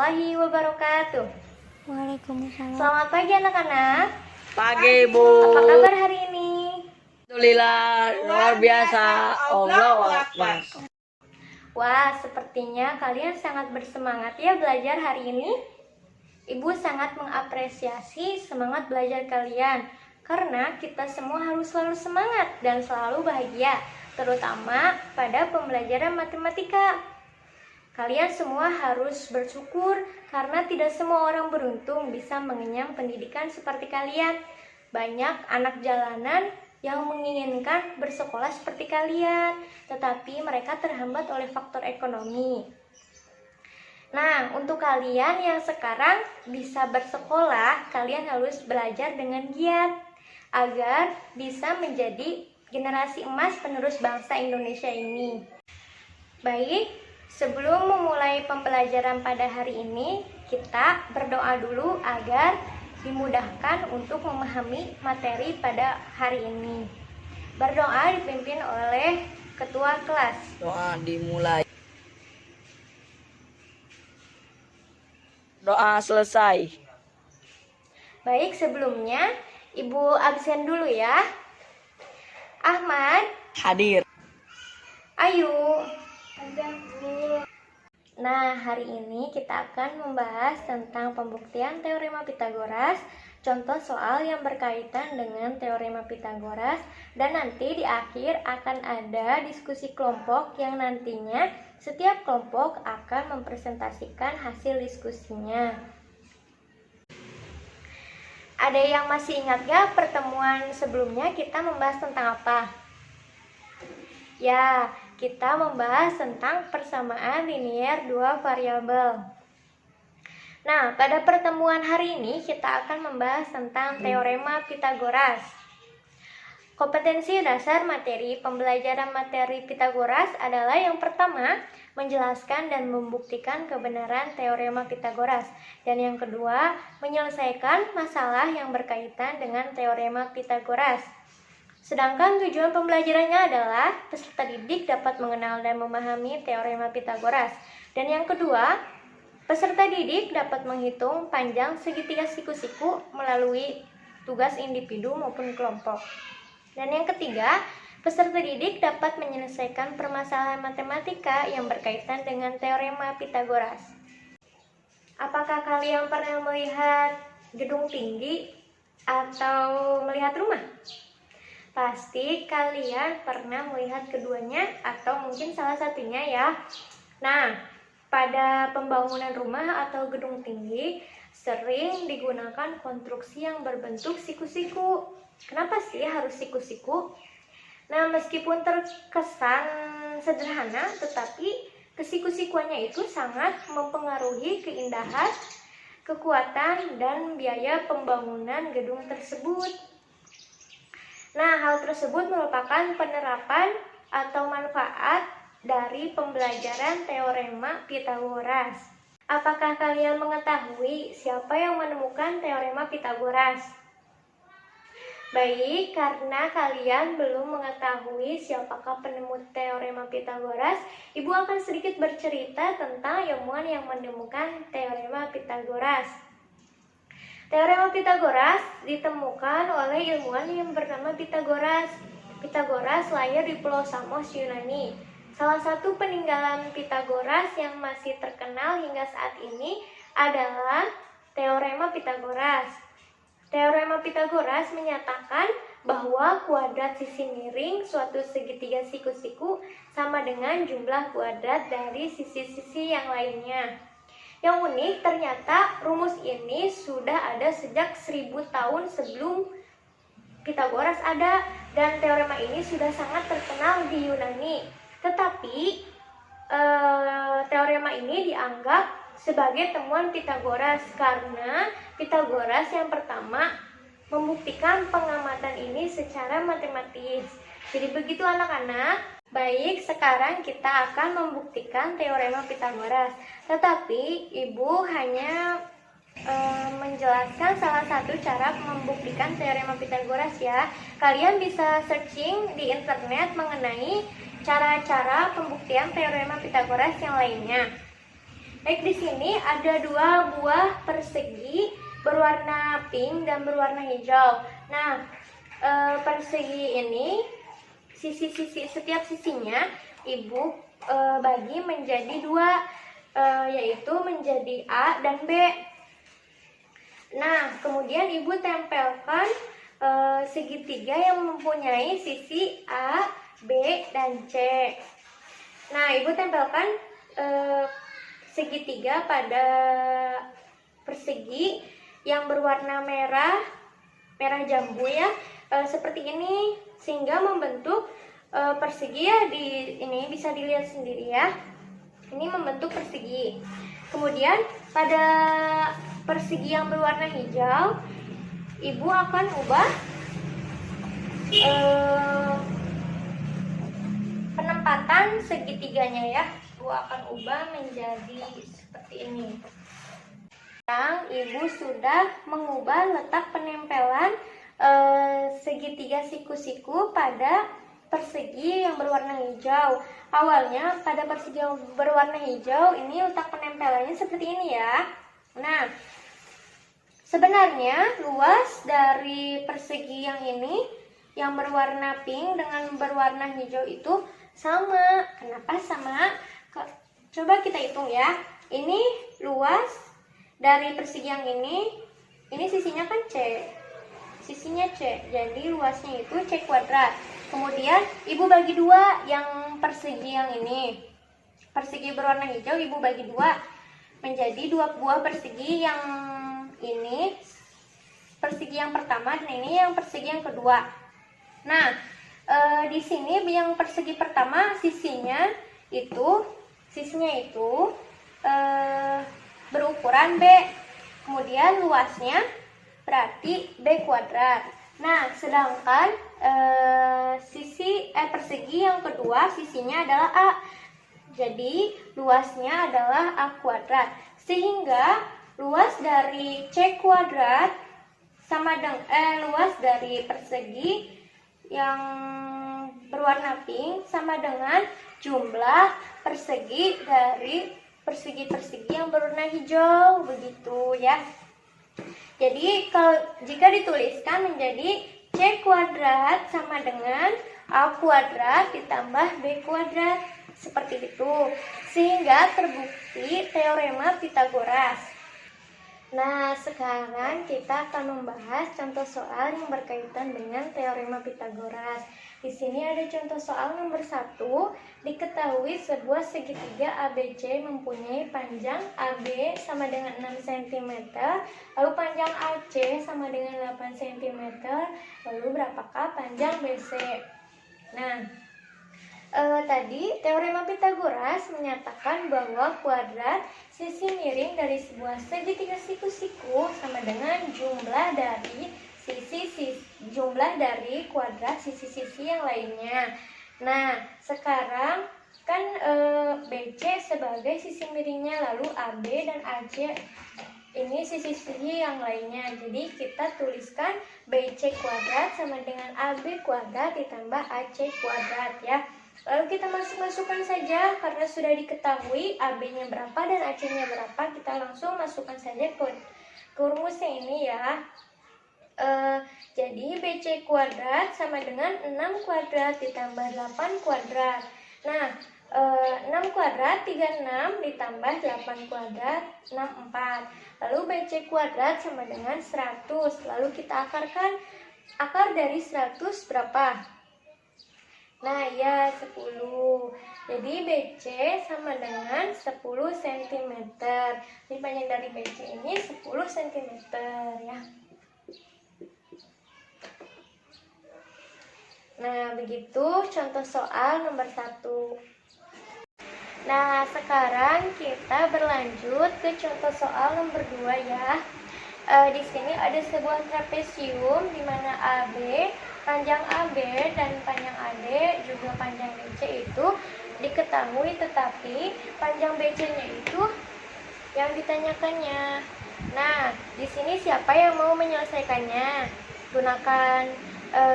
warahmatullahi wabarakatuh. Waalaikumsalam. Selamat pagi anak-anak. Pagi, Bu. Apa kabar hari ini? Alhamdulillah, luar biasa. Allahu Akbar. Wah, sepertinya kalian sangat bersemangat ya belajar hari ini. Ibu sangat mengapresiasi semangat belajar kalian, karena kita semua harus selalu semangat dan selalu bahagia, terutama pada pembelajaran matematika. Kalian semua harus bersyukur karena tidak semua orang beruntung bisa mengenyam pendidikan seperti kalian. Banyak anak jalanan yang menginginkan bersekolah seperti kalian, tetapi mereka terhambat oleh faktor ekonomi. Nah, untuk kalian yang sekarang bisa bersekolah, kalian harus belajar dengan giat agar bisa menjadi generasi emas penerus bangsa Indonesia ini. Baik, sebelum memulai pembelajaran pada hari ini, kita berdoa dulu agar dimudahkan untuk memahami materi pada hari ini. Berdoa dipimpin oleh ketua kelas. Doa dimulai. Doa selesai. Baik, sebelumnya Ibu absen dulu ya. Ahmad, Hadir. Ayu. Nah, hari ini kita akan membahas tentang pembuktian teorema Pitagoras, contoh soal yang berkaitan dengan teorema Pitagoras, dan nanti di akhir akan ada diskusi kelompok yang nantinya setiap kelompok akan mempresentasikan hasil diskusinya. Ada yang masih ingat gak pertemuan sebelumnya kita membahas tentang apa? Ya, kita membahas tentang persamaan linier dua variabel. Nah, pada pertemuan hari ini kita akan membahas tentang teorema Pitagoras. Kompetensi dasar materi pembelajaran materi Pitagoras adalah yang pertama, menjelaskan dan membuktikan kebenaran teorema Pitagoras. Dan yang kedua, menyelesaikan masalah yang berkaitan dengan teorema Pitagoras. Sedangkan tujuan pembelajarannya adalah peserta didik dapat mengenal dan memahami teorema Pitagoras. Dan yang kedua, peserta didik dapat menghitung panjang segitiga siku-siku melalui tugas individu maupun kelompok. Dan yang ketiga, peserta didik dapat menyelesaikan permasalahan matematika yang berkaitan dengan teorema Pitagoras. Apakah kalian pernah melihat gedung tinggi atau melihat rumah? Pasti kalian pernah melihat keduanya atau mungkin salah satunya ya. Nah, pada pembangunan rumah atau gedung tinggi sering digunakan konstruksi yang berbentuk siku-siku. Kenapa sih harus siku-siku? Nah, meskipun terkesan sederhana, tetapi kesiku-sikuannya itu sangat mempengaruhi keindahan, kekuatan, dan biaya pembangunan gedung tersebut. Nah, hal tersebut merupakan penerapan atau manfaat dari pembelajaran teorema Pitagoras. Apakah kalian mengetahui siapa yang menemukan teorema Pitagoras? Baik, karena kalian belum mengetahui siapakah penemu teorema Pitagoras, Ibu akan sedikit bercerita tentang ilmuwan yang menemukan teorema Pitagoras. Teorema Pitagoras ditemukan oleh ilmuwan yang bernama Pitagoras. Pitagoras lahir di Pulau Samos, Yunani. Salah satu peninggalan Pitagoras yang masih terkenal hingga saat ini adalah teorema Pitagoras. Teorema Pitagoras menyatakan bahwa kuadrat sisi miring suatu segitiga siku-siku sama dengan jumlah kuadrat dari sisi-sisi yang lainnya. Yang unik, ternyata rumus ini sudah ada sejak 1000 tahun sebelum Pitagoras ada, dan teorema ini sudah sangat terkenal di Yunani. Tetapi teorema ini dianggap sebagai temuan Pitagoras karena Pitagoras yang pertama membuktikan pengamatan ini secara matematis. Jadi begitu anak-anak. Baik, sekarang kita akan membuktikan teorema Pitagoras. Tetapi Ibu hanya menjelaskan salah satu cara membuktikan teorema Pitagoras ya. Kalian bisa searching di internet mengenai cara-cara pembuktian teorema Pitagoras yang lainnya. Baik, di sini ada dua buah persegi berwarna pink dan berwarna hijau. Nah, persegi ini setiap sisinya ibu bagi menjadi dua, yaitu menjadi A dan B. Nah, kemudian ibu tempelkan segitiga yang mempunyai sisi A, B, dan C. Nah, ibu tempelkan segitiga pada persegi yang berwarna merah jambu ya, seperti ini, sehingga membentuk persegi ya. Ini bisa dilihat sendiri ya, ini membentuk persegi. Kemudian pada persegi yang berwarna hijau, ibu akan ubah penempatan segitiganya ya. Ibu akan ubah menjadi seperti ini. Sekarang ibu sudah mengubah letak penempelan segitiga siku-siku pada persegi yang berwarna hijau. Awalnya pada persegi yang berwarna hijau ini letak penempelannya seperti ini ya. Nah, sebenarnya luas dari persegi yang ini yang berwarna pink dengan berwarna hijau itu sama. Kenapa sama? Coba kita hitung ya. Ini luas dari persegi yang ini sisinya kan C. Sisinya C. Jadi luasnya itu C kuadrat. Kemudian ibu bagi dua yang persegi yang ini. Persegi berwarna hijau ibu bagi dua menjadi dua buah persegi yang ini. Persegi yang pertama dan ini yang persegi yang kedua. Nah, di sini yang persegi pertama sisinya itu berukuran B, kemudian luasnya berarti B kuadrat. Nah, sedangkan persegi yang kedua sisinya adalah A, jadi luasnya adalah A kuadrat, sehingga luas dari C kuadrat sama dengan luas dari persegi yang berwarna pink sama dengan jumlah persegi dari persegi-persegi yang berwarna hijau, begitu ya. Jadi jika dituliskan menjadi C kuadrat sama dengan A kuadrat ditambah B kuadrat, seperti itu, sehingga terbukti teorema Pitagoras. Nah, sekarang kita akan membahas contoh soal yang berkaitan dengan teorema Pitagoras. Di sini ada contoh soal nomor 1. Diketahui sebuah segitiga ABC mempunyai panjang AB sama dengan 6 cm, lalu panjang AC sama dengan 8 cm, lalu berapakah panjang BC? Nah, tadi teorema Pitagoras menyatakan bahwa kuadrat sisi miring dari sebuah segitiga siku-siku sama dengan jumlah dari kuadrat sisi-sisi yang lainnya. Nah, sekarang kan BC sebagai sisi miringnya, lalu AB dan AC ini sisi-sisi yang lainnya. Jadi kita tuliskan BC kuadrat sama dengan AB kuadrat ditambah AC kuadrat ya. Lalu kita masukkan saja, karena sudah diketahui AB-nya berapa dan AC-nya berapa, kita langsung masukkan saja ke rumusnya ini ya. Jadi BC kuadrat sama dengan 6 kuadrat ditambah 8 kuadrat. Nah, 6 kuadrat 36 ditambah 8 kuadrat 64. Lalu BC kuadrat sama dengan 100. Lalu kita akarkan. Akar dari 100 berapa? Nah, ya 10. Jadi BC sama dengan 10 cm. Ini panjang dari BC ini 10 cm ya. Nah, begitu contoh soal nomor 1. Nah, sekarang kita berlanjut ke contoh soal nomor 2 ya. Di sini ada sebuah trapesium di mana AB, panjang AB dan panjang AD juga panjang BC itu diketahui, tetapi panjang BC-nya itu yang ditanyakannya. Nah, di sini siapa yang mau menyelesaikannya? Gunakan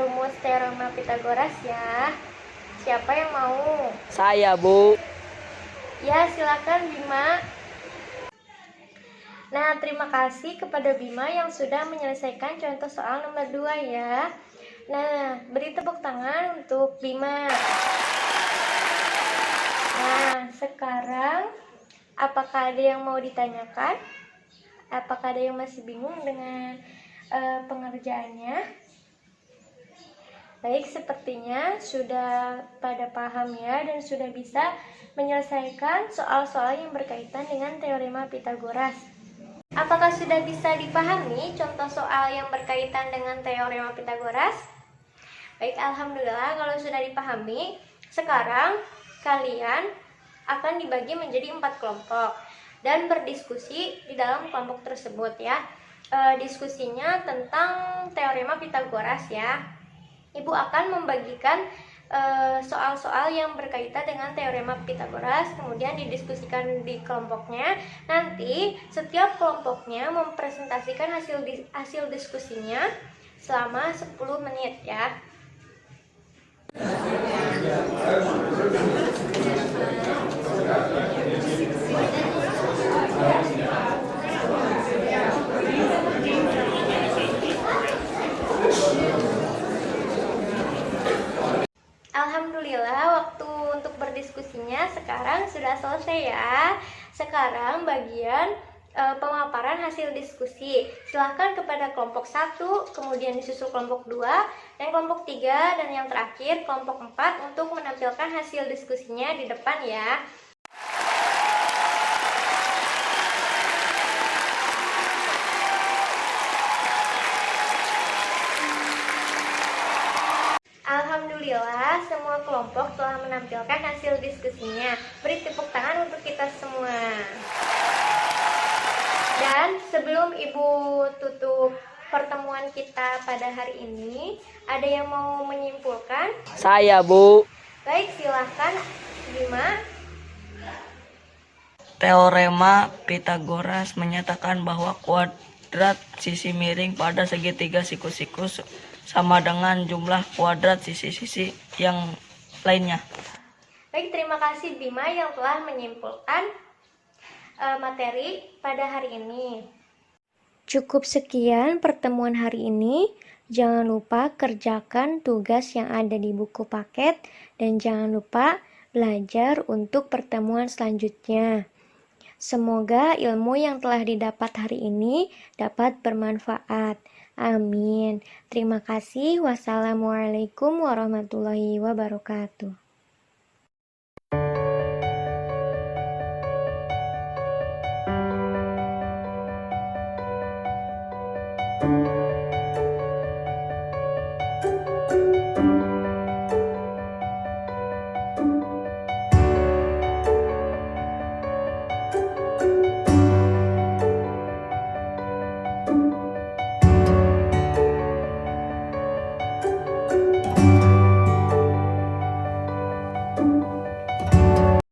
rumus teorema Pitagoras ya. Siapa yang mau? Saya, Bu. Ya, silakan Bima. Nah, terima kasih kepada Bima yang sudah menyelesaikan contoh soal nomor 2 ya. Nah, beri tepuk tangan untuk Bima. Nah, sekarang apakah ada yang mau ditanyakan? Apakah ada yang masih bingung dengan pengerjaannya? Baik, sepertinya sudah pada paham ya dan sudah bisa menyelesaikan soal-soal yang berkaitan dengan teorema Pitagoras. Apakah sudah bisa dipahami contoh soal yang berkaitan dengan teorema Pitagoras? Baik, alhamdulillah kalau sudah dipahami. Sekarang kalian akan dibagi menjadi 4 kelompok dan berdiskusi di dalam kelompok tersebut ya. Diskusinya tentang teorema Pitagoras ya. Ibu akan membagikan soal-soal yang berkaitan dengan teorema Pitagoras, kemudian didiskusikan di kelompoknya. Nanti setiap kelompoknya mempresentasikan hasil diskusinya selama 10 menit ya. Alhamdulillah waktu untuk berdiskusinya sekarang sudah selesai ya. Sekarang bagian pemaparan hasil diskusi. Silahkan kepada kelompok 1, kemudian disusul kelompok 2, dan kelompok 3, dan yang terakhir kelompok 4 untuk menampilkan hasil diskusinya di depan ya. Alhamdulillah, semua kelompok telah menampilkan hasil diskusinya. Beri tepuk tangan untuk kita semua. Dan sebelum Ibu tutup pertemuan kita pada hari ini, ada yang mau menyimpulkan? Saya, Bu. Baik, silahkan Bima. Teorema Pitagoras menyatakan bahwa kuadrat sisi miring pada segitiga siku-siku sama dengan jumlah kuadrat sisi-sisi yang lainnya. Baik, terima kasih Bima yang telah menyimpulkan materi pada hari ini. Cukup sekian pertemuan hari ini. Jangan lupa kerjakan tugas yang ada di buku paket dan jangan lupa belajar untuk pertemuan selanjutnya. Semoga ilmu yang telah didapat hari ini dapat bermanfaat. Amin. Terima kasih. Wassalamualaikum warahmatullahi wabarakatuh. Thank you.